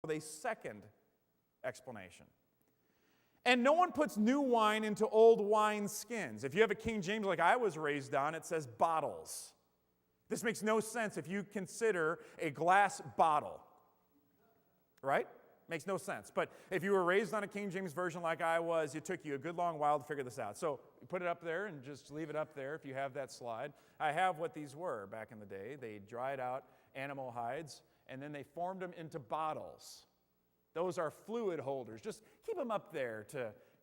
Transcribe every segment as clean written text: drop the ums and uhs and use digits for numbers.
with a second explanation. And no one puts new wine into old wine skins. If you have a King James like I was raised on, it says bottles. This makes no sense if you consider a glass bottle, right? Makes no sense. But if you were raised on a King James version like I was, it took you a good long while to figure this out. So you put it up there and just leave it up there if you have that slide. I have what these were back in the day. They dried out animal hides, and then they formed them into bottles. Those are fluid holders. Just keep them up there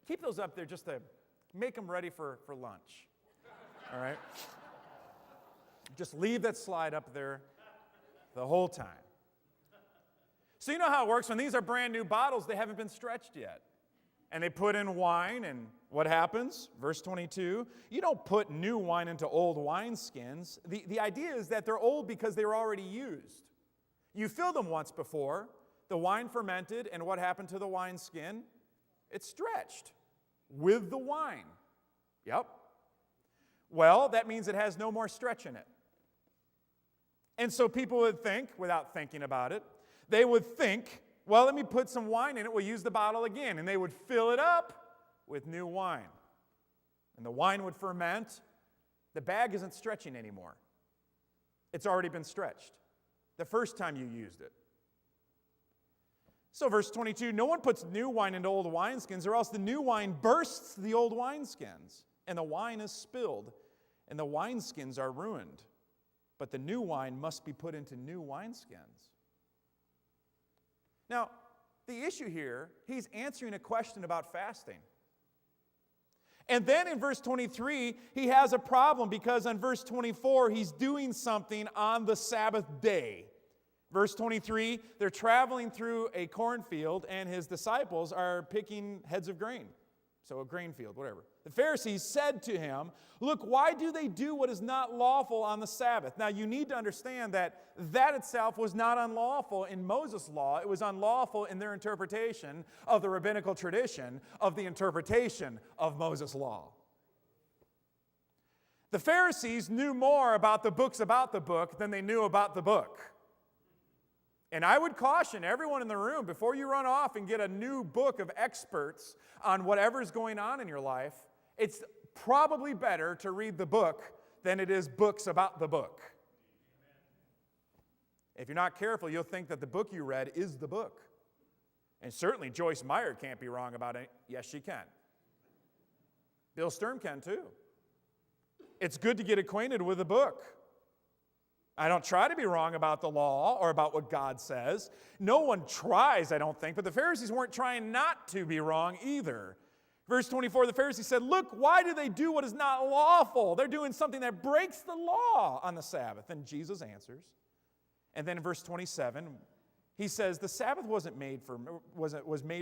keep those up there just to make them ready for lunch. All right? Just leave that slide up there the whole time. So you know how it works. When these are brand new bottles, they haven't been stretched yet. And they put in wine, and what happens? Verse 22, you don't put new wine into old wineskins. The idea is that they're old because they were already used. You filled them once before. The wine fermented, and what happened to the wineskin? It stretched with the wine. Yep. Well, that means it has no more stretch in it. And so people would think, without thinking about it, they would think, well, let me put some wine in it, we'll use the bottle again. And they would fill it up with new wine. And the wine would ferment. The bag isn't stretching anymore. It's already been stretched the first time you used it. So verse 22, no one puts new wine into old wineskins, or else the new wine bursts the old wineskins, and the wine is spilled, and the wineskins are ruined. But the new wine must be put into new wineskins. Now, the issue here, he's answering a question about fasting. And then in verse 23, he has a problem because in verse 24, he's doing something on the Sabbath day. Verse 23, they're traveling through a cornfield, and his disciples are picking heads of grain. So a grain field, whatever. The Pharisees said to him, look, why do they do what is not lawful on the Sabbath? Now you need to understand that itself was not unlawful in Moses' law. It was unlawful in their interpretation of the rabbinical tradition of the interpretation of Moses' law. The Pharisees knew more about the books about the book than they knew about the book. And I would caution everyone in the room, before you run off and get a new book of experts on whatever's going on in your life, it's probably better to read the book than it is books about the book. If you're not careful, you'll think that the book you read is the book. And certainly Joyce Meyer can't be wrong about it. Yes, she can. Bill Sturm can too. It's good to get acquainted with the book. I don't try to be wrong about the law or about what God says. No one tries, I don't think, but the Pharisees weren't trying not to be wrong either. Verse 24, the Pharisees said, look, why do they do what is not lawful? They're doing something that breaks the law on the Sabbath. And Jesus answers. And then in verse 27, he says, the Sabbath was made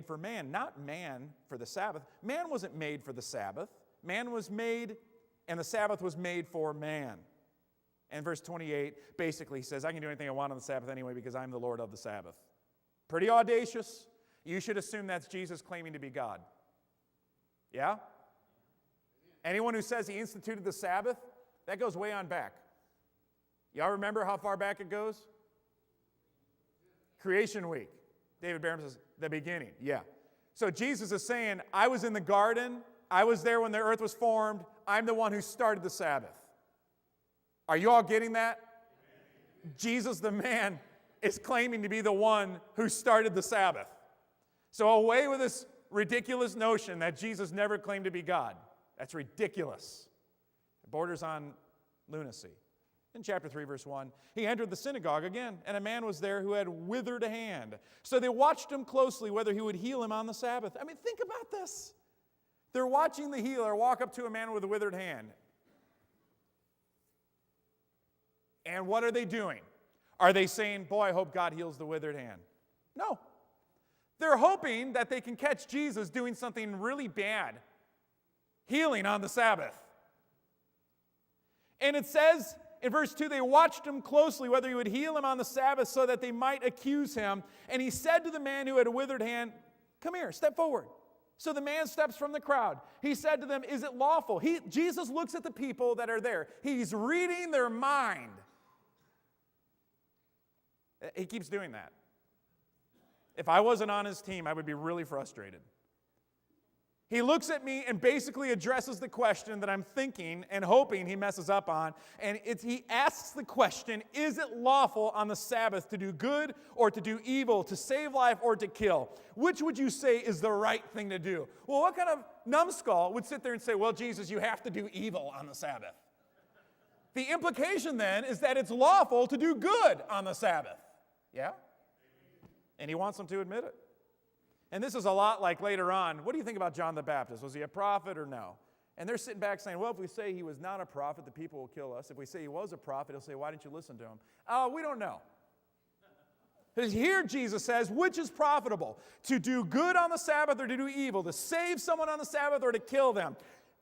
for man, not man for the Sabbath. Man wasn't made for the Sabbath. Man was made, and the Sabbath was made for man. And verse 28 basically says, I can do anything I want on the Sabbath anyway because I'm the Lord of the Sabbath. Pretty audacious. You should assume that's Jesus claiming to be God. Yeah? Anyone who says he instituted the Sabbath, that goes way on back. Y'all remember how far back it goes? Creation week. David Barham says, the beginning. Yeah. So Jesus is saying, I was in the garden. I was there when the earth was formed. I'm the one who started the Sabbath. Are you all getting that? Jesus, the man, is claiming to be the one who started the Sabbath. So away with this ridiculous notion that Jesus never claimed to be God. That's ridiculous. It borders on lunacy. In chapter 3, verse 1, he entered the synagogue again, and a man was there who had withered hand. So they watched him closely whether he would heal him on the Sabbath. I mean, think about this. They're watching the healer walk up to a man with a withered hand. And what are they doing? Are they saying, boy, I hope God heals the withered hand? No. They're hoping that they can catch Jesus doing something really bad, healing on the Sabbath. And it says in verse 2, they watched him closely whether he would heal him on the Sabbath so that they might accuse him. And he said to the man who had a withered hand, come here, step forward. So the man steps from the crowd. He said to them, is it lawful? Jesus looks at the people that are there. He's reading their mind. He keeps doing that. If I wasn't on his team, I would be really frustrated. He looks at me and basically addresses the question that I'm thinking and hoping he messes up on. And he asks the question, is it lawful on the Sabbath to do good or to do evil, to save life or to kill? Which would you say is the right thing to do? Well, what kind of numbskull would sit there and say, well, Jesus, you have to do evil on the Sabbath? The implication then is that it's lawful to do good on the Sabbath. Yeah? And he wants them to admit it. And this is a lot like later on, what do you think about John the Baptist? Was he a prophet or no? And they're sitting back saying, well, if we say he was not a prophet, the people will kill us. If we say he was a prophet, he'll say, why didn't you listen to him? Oh, we don't know. Because here Jesus says, which is profitable? To do good on the Sabbath or to do evil? To save someone on the Sabbath or to kill them?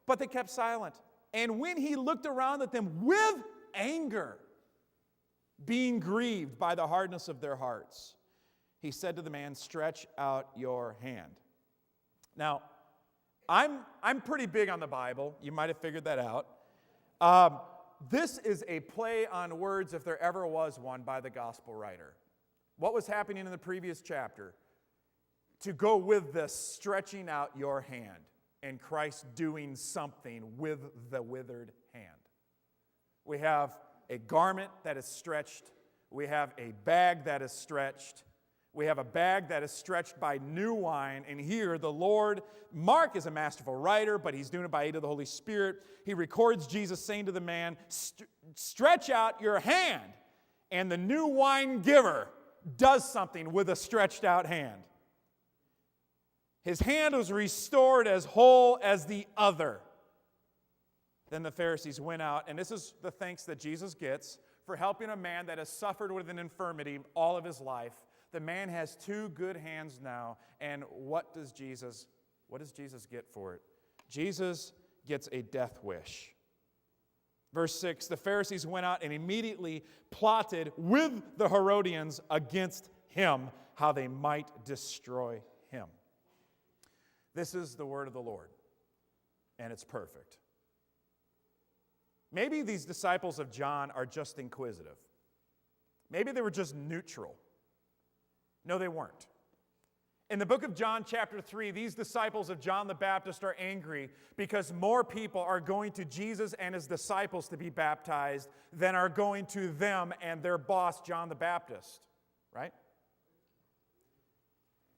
But they kept silent. And when he looked around at them with anger, being grieved by the hardness of their hearts, he said to the man, stretch out your hand. Now, I'm pretty big on the Bible. You might have figured that out. This is a play on words, if there ever was one, by the gospel writer. What was happening in the previous chapter? To go with this, stretching out your hand, and Christ doing something with the withered hand. We have a garment that is stretched. We have a bag that is stretched. We have a bag that is stretched by new wine, and here the Lord, Mark is a masterful writer, but he's doing it by aid of the Holy Spirit. He records Jesus saying to the man, stretch out your hand, and the new wine giver does something with a stretched out hand. His hand was restored as whole as the other. Then the Pharisees went out, and this is the thanks that Jesus gets for helping a man that has suffered with an infirmity all of his life. The man has two good hands now, and what does Jesus get for it? Jesus gets a death wish. Verse 6, the Pharisees went out and immediately plotted with the Herodians against him, how they might destroy him. This is the word of the Lord, and it's perfect. Maybe these disciples of John are just inquisitive. Maybe they were just neutral. No, they weren't. In the book of John, chapter 3, these disciples of John the Baptist are angry because more people are going to Jesus and his disciples to be baptized than are going to them and their boss, John the Baptist. Right?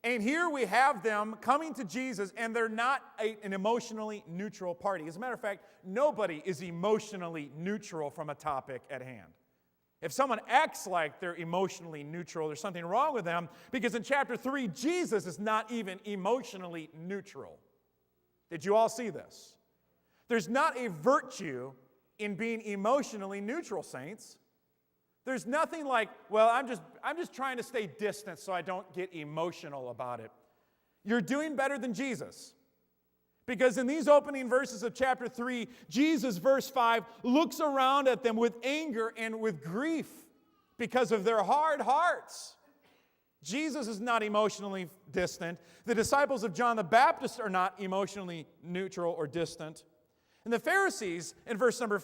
And here we have them coming to Jesus, and they're not an emotionally neutral party. As a matter of fact, nobody is emotionally neutral from a topic at hand. If someone acts like they're emotionally neutral, there's something wrong with them, because in chapter 3, Jesus is not even emotionally neutral. Did you all see this? There's not a virtue in being emotionally neutral, saints. There's nothing like, well, I'm just trying to stay distant so I don't get emotional about it. You're doing better than Jesus. Because in these opening verses of chapter 3, Jesus, verse 5, looks around at them with anger and with grief because of their hard hearts. Jesus is not emotionally distant. The disciples of John the Baptist are not emotionally neutral or distant. And the Pharisees, in verse number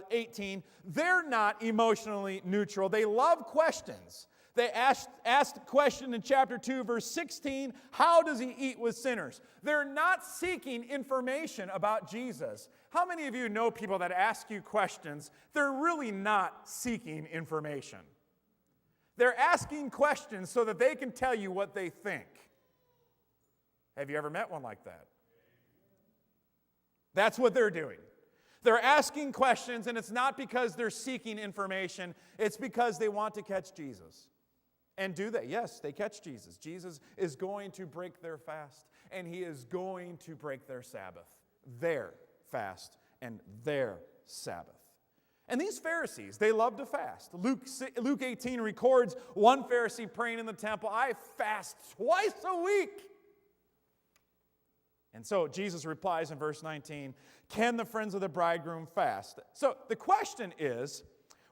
18, they're not emotionally neutral. They love questions. They asked a question in chapter 2, verse 16, how does he eat with sinners? They're not seeking information about Jesus. How many of you know people that ask you questions? They're really not seeking information. They're asking questions so that they can tell you what they think. Have you ever met one like that? That's what they're doing. They're asking questions, and it's not because they're seeking information. It's because they want to catch Jesus. And do they? Yes, they catch Jesus. Jesus is going to break their fast, and he is going to break their Sabbath, their fast and their Sabbath. And these Pharisees, they love to fast. Luke 18 records one Pharisee praying in the temple, I fast twice a week. And so Jesus replies in verse 19, can the friends of the bridegroom fast? So the question is,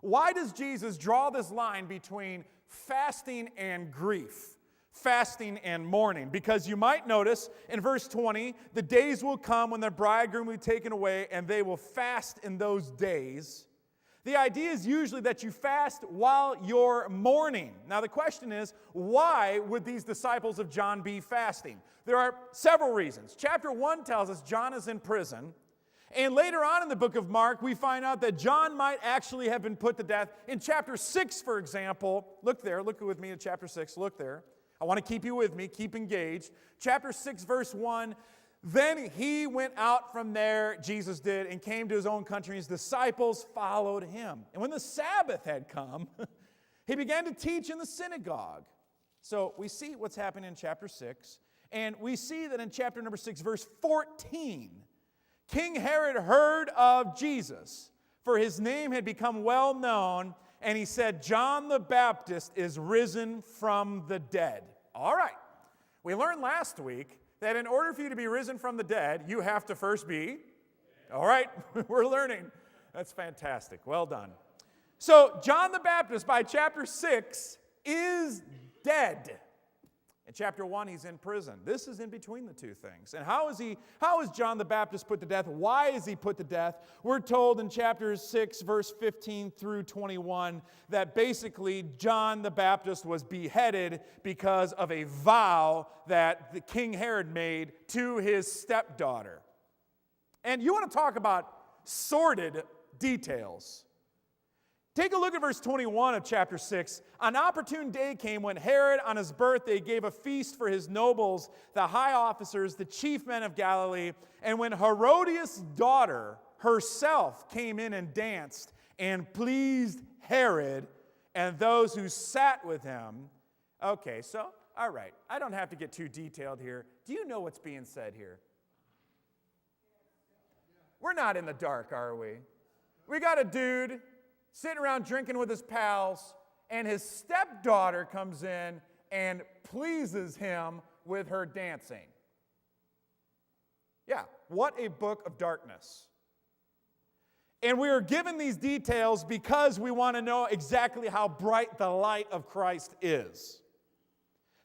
why does Jesus draw this line between fasting and grief, fasting and mourning? Because you might notice in verse 20, the days will come when the bridegroom will be taken away, and they will fast in those days. The idea is usually that you fast while you're mourning. Now the question is, why would these disciples of John be fasting? There are several reasons. Chapter 1 tells us John is in prison. And later on in the book of Mark, we find out that John might actually have been put to death. In chapter 6, for example, look there, look with me at chapter 6, look there. I want to keep you with me, keep engaged. Chapter 6, verse 1, then he went out from there, Jesus did, and came to his own country. His disciples followed him. And when the Sabbath had come, he began to teach in the synagogue. So we see what's happening in chapter 6. And we see that in chapter number 6, verse 14, King Herod heard of Jesus, for his name had become well known, and he said, John the Baptist is risen from the dead. All right. We learned last week that in order for you to be risen from the dead, you have to first be. All right, we're learning. That's fantastic. Well done. So, John the Baptist, by chapter 6, is dead. In chapter 1, he's in prison. This is in between the two things. And how is John the Baptist put to death? Why is he put to death? We're told in chapter 6, verse 15 through 21, that basically John the Baptist was beheaded because of a vow that the King Herod made to his stepdaughter. And you want to talk about sordid details. Take a look at verse 21 of chapter 6. An opportune day came when Herod, on his birthday, gave a feast for his nobles, the high officers, the chief men of Galilee. And when Herodias' daughter herself came in and danced and pleased Herod and those who sat with him. Okay, so, all right. I don't have to get too detailed here. Do you know what's being said here? We're not in the dark, are we? We got a dude sitting around drinking with his pals, and his stepdaughter comes in and pleases him with her dancing. Yeah, what a book of darkness. And we are given these details because we want to know exactly how bright the light of Christ is.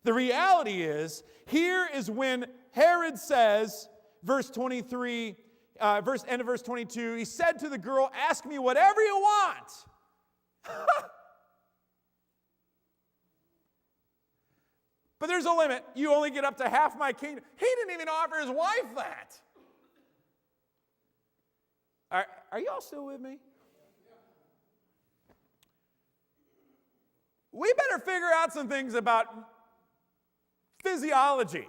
The reality is, here is when Herod says, verse 23, end of verse 22, he said to the girl, ask me whatever you want. But there's a limit. You only get up to half my kingdom. He didn't even offer his wife that. Are y'all still with me? We better figure out some things about physiology.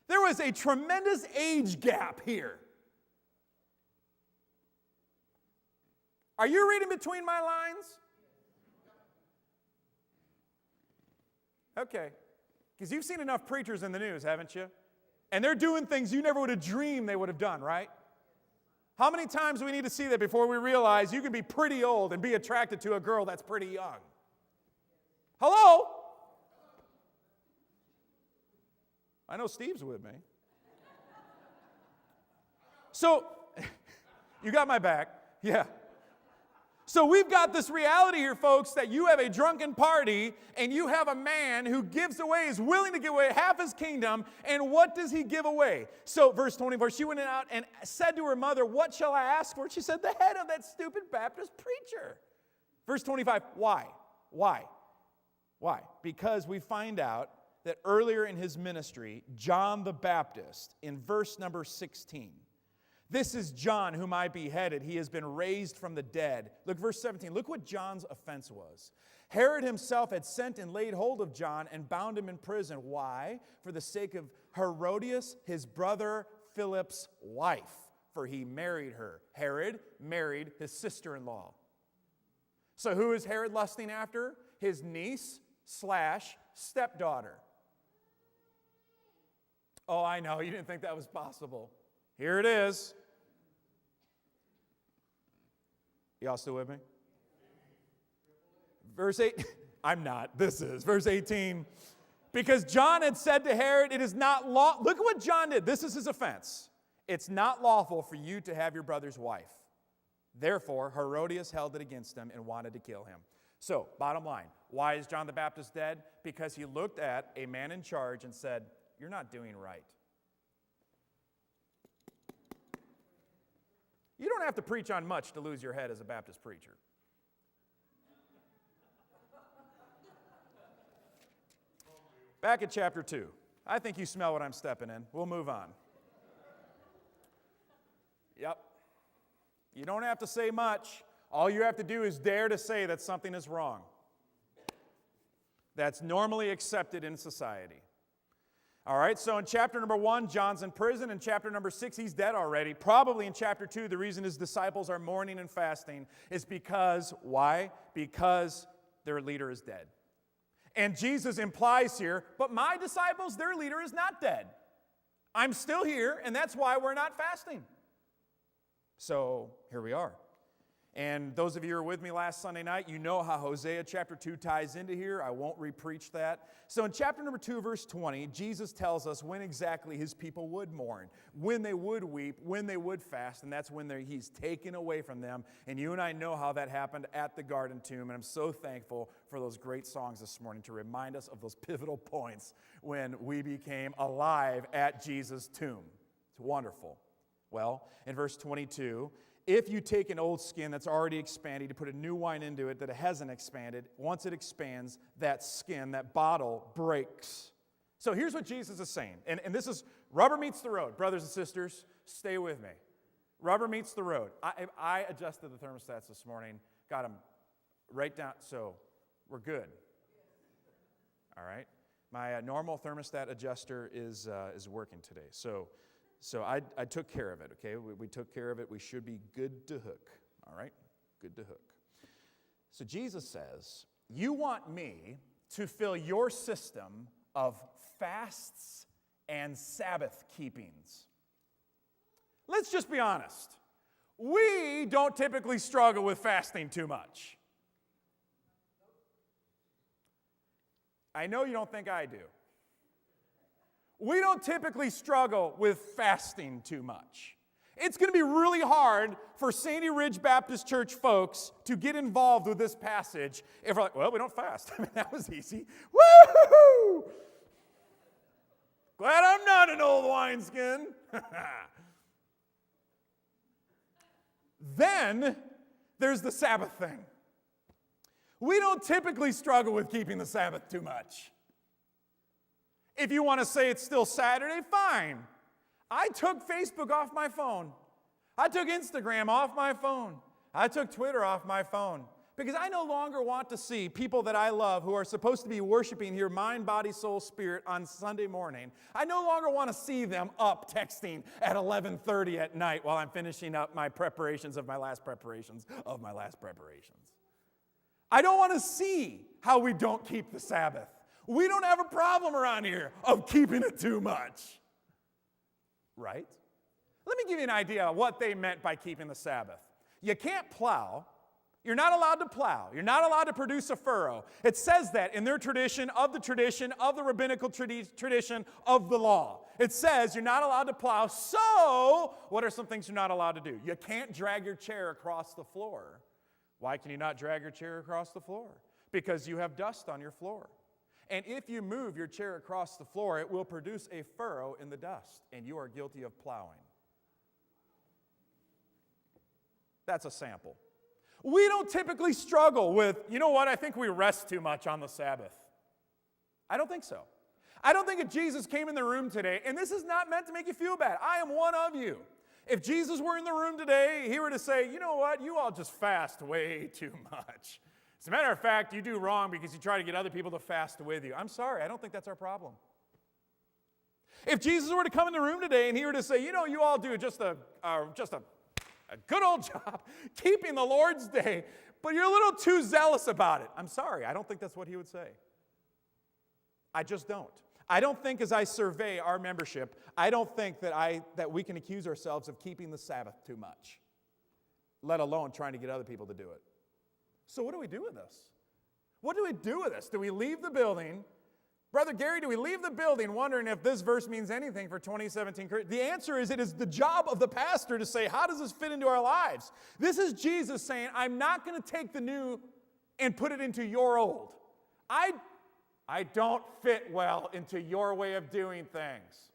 There was a tremendous age gap here. Are you reading between my lines? Okay. Because you've seen enough preachers in the news, haven't you? And they're doing things you never would have dreamed they would have done, right? How many times do we need to see that before we realize you can be pretty old and be attracted to a girl that's pretty young? Hello? I know Steve's with me. So, you got my back. Yeah. So we've got this reality here, folks, that you have a drunken party and you have a man who gives away, is willing to give away half his kingdom. And what does he give away? So verse 24, she went out and said to her mother, what shall I ask for? She said, the head of that stupid Baptist preacher. Verse 25, why? Why? Why? Because we find out that earlier in his ministry, John the Baptist, in verse number 16, this is John whom I beheaded. He has been raised from the dead. Look, verse 17. Look what John's offense was. Herod himself had sent and laid hold of John and bound him in prison. Why? For the sake of Herodias, his brother Philip's wife. For he married her. Herod married his sister-in-law. So who is Herod lusting after? His niece/stepdaughter. Oh, I know. You didn't think that was possible. Here it is. Y'all still with me? Verse 8. I'm not. This is. Verse 18. Because John had said to Herod, it is not law. Look at what John did. This is his offense. It's not lawful for you to have your brother's wife. Therefore, Herodias held it against him and wanted to kill him. So, bottom line, why is John the Baptist dead? Because he looked at a man in charge and said, you're not doing right. You don't have to preach on much to lose your head as a Baptist preacher. Back at chapter 2. I think you smell what I'm stepping in. We'll move on. Yep. You don't have to say much. All you have to do is dare to say that something is wrong. That's normally accepted in society. All right, so in chapter number 1, John's in prison. In chapter number 6, he's dead already. Probably in chapter 2, the reason his disciples are mourning and fasting is because, why? Because their leader is dead. And Jesus implies here, but my disciples, their leader is not dead. I'm still here, and that's why we're not fasting. So here we are. And those of you who were with me last Sunday night, you know how Hosea chapter 2 ties into here. I won't repreach that. So in chapter number 2, verse 20, Jesus tells us when exactly his people would mourn, when they would weep, when they would fast, and that's when he's taken away from them. And you and I know how that happened at the Garden Tomb, and I'm so thankful for those great songs this morning to remind us of those pivotal points when we became alive at Jesus' tomb. It's wonderful. Well, in verse 22, if you take an old skin that's already expanded, you put a new wine into it that hasn't expanded, once it expands, that skin, that bottle breaks. So here's what Jesus is saying, and this is rubber meets the road. Brothers and sisters, stay with me. Rubber meets the road. I adjusted the thermostats this morning, got them right down, so we're good. All right? My normal thermostat adjuster is working today, So I took care of it, okay? We took care of it. We should be good to hook, all right? Good to hook. So Jesus says, you want me to fill your system of fasts and Sabbath keepings. Let's just be honest. We don't typically struggle with fasting too much. I know you don't think I do. We don't typically struggle with fasting too much. It's going to be really hard for Sandy Ridge Baptist Church folks to get involved with this passage if we're like, well, we don't fast. I mean, that was easy. Woo-hoo! Glad I'm not an old wineskin. Then there's the Sabbath thing. We don't typically struggle with keeping the Sabbath too much. If you want to say it's still Saturday, fine. I took Facebook off my phone. I took Instagram off my phone. I took Twitter off my phone. Because I no longer want to see people that I love who are supposed to be worshiping here, mind, body, soul, spirit, on Sunday morning. I no longer want to see them up texting at 11:30 at night while I'm finishing up my preparations of my last preparations of my last preparations. I don't want to see how we don't keep the Sabbath. We don't have a problem around here of keeping it too much. Right? Let me give you an idea of what they meant by keeping the Sabbath. You can't plow. You're not allowed to plow. You're not allowed to produce a furrow. It says that in their tradition of the rabbinical tradition of the law. It says you're not allowed to plow. So, what are some things you're not allowed to do? You can't drag your chair across the floor. Why can you not drag your chair across the floor? Because you have dust on your floor. And if you move your chair across the floor, it will produce a furrow in the dust, and you are guilty of plowing. That's a sample. We don't typically struggle with, you know what, I think we rest too much on the Sabbath. I don't think so. I don't think if Jesus came in the room today, and this is not meant to make you feel bad, I am one of you. If Jesus were in the room today, he were to say, you know what, you all just fast way too much. As a matter of fact, you do wrong because you try to get other people to fast with you. I'm sorry, I don't think that's our problem. If Jesus were to come in the room today and he were to say, you know, you all do just a good old job keeping the Lord's Day, but you're a little too zealous about it. I'm sorry, I don't think that's what he would say. I just don't. I don't think as I survey our membership, I don't think that we can accuse ourselves of keeping the Sabbath too much, let alone trying to get other people to do it. So what do we do with this? What do we do with this? Do we leave the building? Brother Gary, do we leave the building wondering if this verse means anything for 2017? The answer is it is the job of the pastor to say, how does this fit into our lives? This is Jesus saying, I'm not going to take the new and put it into your old. I don't fit well into your way of doing things.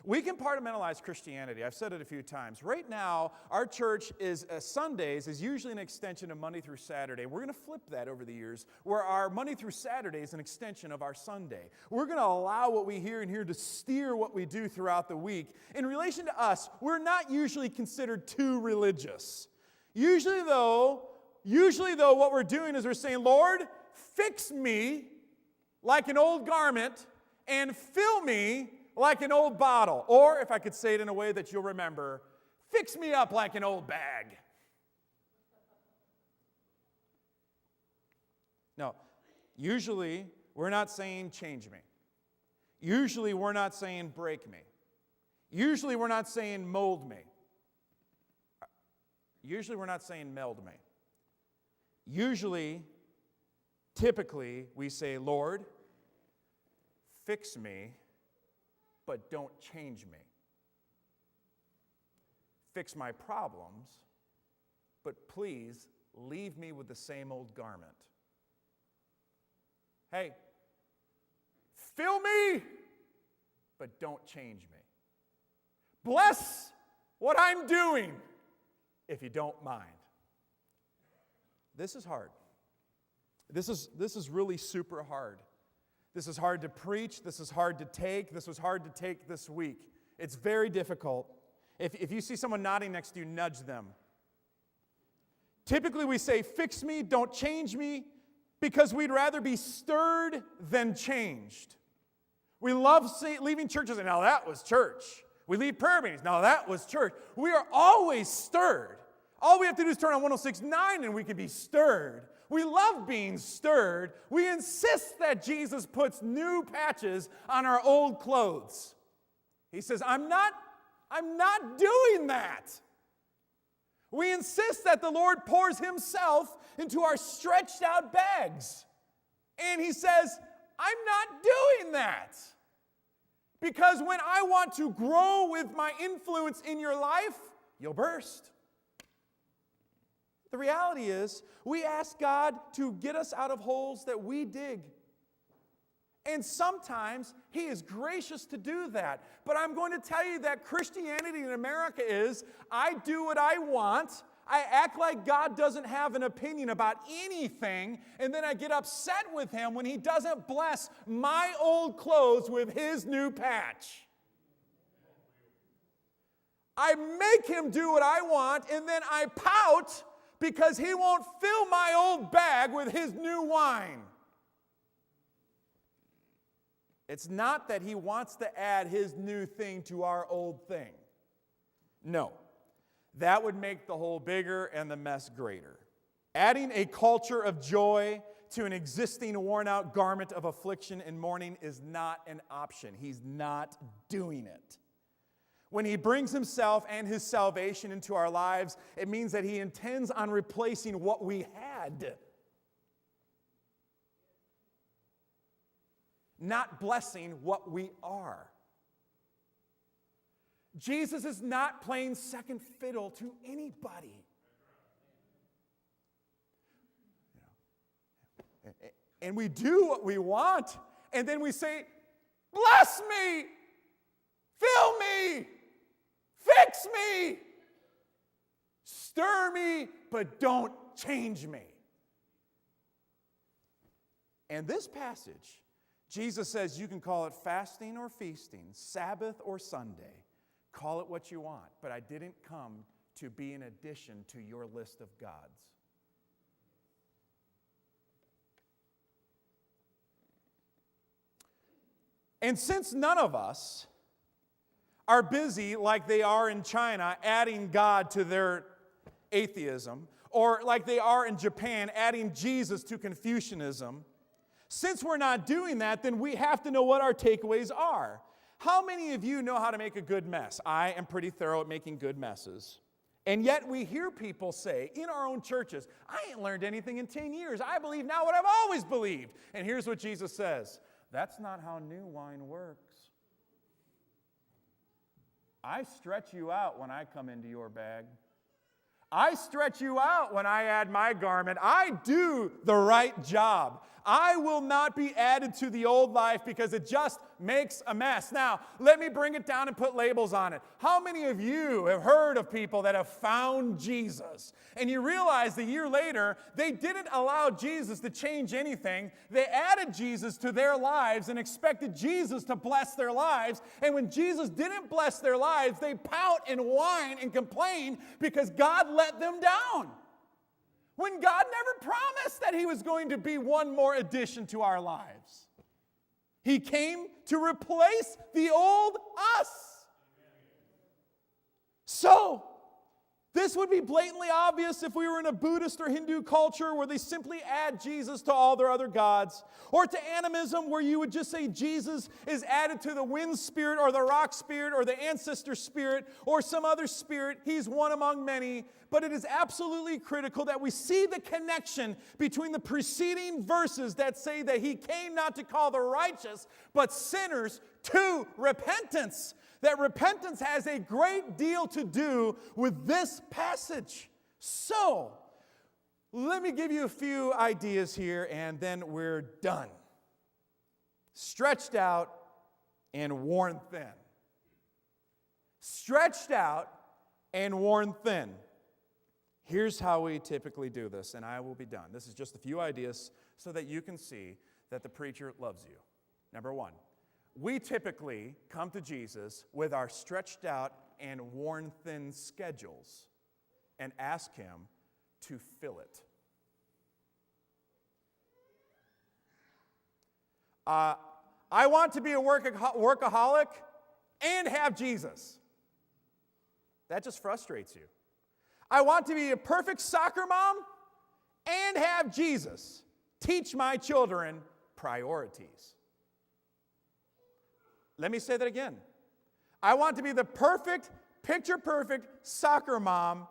We compartmentalize Christianity. I've said it a few times. Right now, our church is Sundays is usually an extension of Monday through Saturday. We're going to flip that over the years, where our Monday through Saturday is an extension of our Sunday. We're going to allow what we hear in here to steer what we do throughout the week. In relation to us, we're not usually considered too religious. Usually though, what we're doing is we're saying, Lord, fix me like an old garment and fill me like an old bottle. Or, if I could say it in a way that you'll remember, fix me up like an old bag. No, usually we're not saying change me. Usually we're not saying break me. Usually we're not saying mold me. Usually we're not saying meld me. Usually, typically, we say, Lord, fix me, but don't change me. Fix my problems, but please leave me with the same old garment. Hey, fill me, but don't change me. Bless what I'm doing, if you don't mind. This is hard. This is really super hard. This is hard to preach. This is hard to take. This was hard to take this week. It's very difficult. If you see someone nodding next to you, nudge them. Typically we say, fix me, don't change me, because we'd rather be stirred than changed. We love leaving churches, and now that was church. We leave prayer meetings, now that was church. We are always stirred. All we have to do is turn on 106.9 and we can be stirred. We love being stirred. We insist that Jesus puts new patches on our old clothes. He says, I'm not doing that. We insist that the Lord pours himself into our stretched out bags. And he says, I'm not doing that. Because when I want to grow with my influence in your life, you'll burst. The reality is, we ask God to get us out of holes that we dig. And sometimes he is gracious to do that. But I'm going to tell you that Christianity in America is, I do what I want, I act like God doesn't have an opinion about anything, and then I get upset with him when he doesn't bless my old clothes with his new patch. I make him do what I want, and then I pout because he won't fill my old bag with his new wine. It's not that he wants to add his new thing to our old thing. No. That would make the hole bigger and the mess greater. Adding a culture of joy to an existing worn-out garment of affliction and mourning is not an option. He's not doing it. When he brings himself and his salvation into our lives, it means that he intends on replacing what we had, not blessing what we are. Jesus is not playing second fiddle to anybody. And we do what we want, and then we say, bless me, fill me, fix me, stir me, but don't change me. And this passage, Jesus says you can call it fasting or feasting, Sabbath or Sunday. Call it what you want, but I didn't come to be an addition to your list of gods. And since none of us are busy like they are in China adding God to their atheism, or like they are in Japan adding Jesus to Confucianism, since we're not doing that, then we have to know what our takeaways are. How many of you know how to make a good mess? I am pretty thorough at making good messes. And yet we hear people say in our own churches, I ain't learned anything in 10 years. I believe now what I've always believed. And here's what Jesus says. That's not how new wine works. I stretch you out when I come into your bag. I stretch you out when I add my garment. I do the right job. I will not be added to the old life because it just makes a mess. Now, let me bring it down and put labels on it. How many of you have heard of people that have found Jesus? And you realize a year later, they didn't allow Jesus to change anything. They added Jesus to their lives and expected Jesus to bless their lives. And when Jesus didn't bless their lives, they pout and whine and complain because God let them down. When God never promised that He was going to be one more addition to our lives. He came to replace the old us. So, this would be blatantly obvious if we were in a Buddhist or Hindu culture where they simply add Jesus to all their other gods. Or to animism where you would just say Jesus is added to the wind spirit or the rock spirit or the ancestor spirit or some other spirit. He's one among many. But it is absolutely critical that we see the connection between the preceding verses that say that He came not to call the righteous, but sinners to repentance. That repentance has a great deal to do with this passage. So, let me give you a few ideas here and then we're done. Stretched out and worn thin. Stretched out and worn thin. Here's how we typically do this, and I will be done. This is just a few ideas so that you can see that the preacher loves you. Number one, we typically come to Jesus with our stretched out and worn thin schedules and ask Him to fill it. I want to be a workaholic and have Jesus. That just frustrates you. I want to be a perfect soccer mom and have Jesus. Teach my children priorities. Let me say that again. I want to be the perfect, picture-perfect soccer mom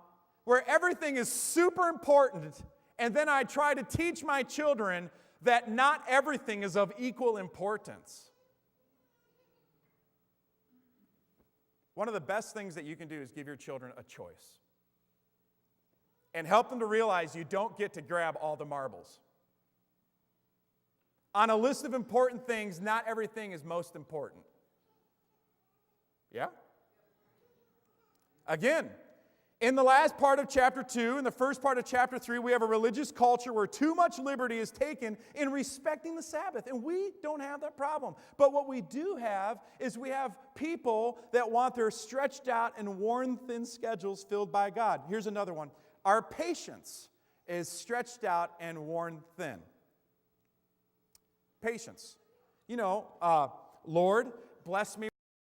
where everything is super important, and then I try to teach my children that not everything is of equal importance. One of the best things that you can do is give your children a choice. And help them to realize you don't get to grab all the marbles. On a list of important things, not everything is most important. Yeah? Again, in the last part of chapter 2, in the first part of chapter 3, we have a religious culture where too much liberty is taken in respecting the Sabbath. And we don't have that problem. But what we do have is we have people that want their stretched out and worn thin schedules filled by God. Here's another one. Our patience is stretched out and worn thin. Patience. Lord, bless me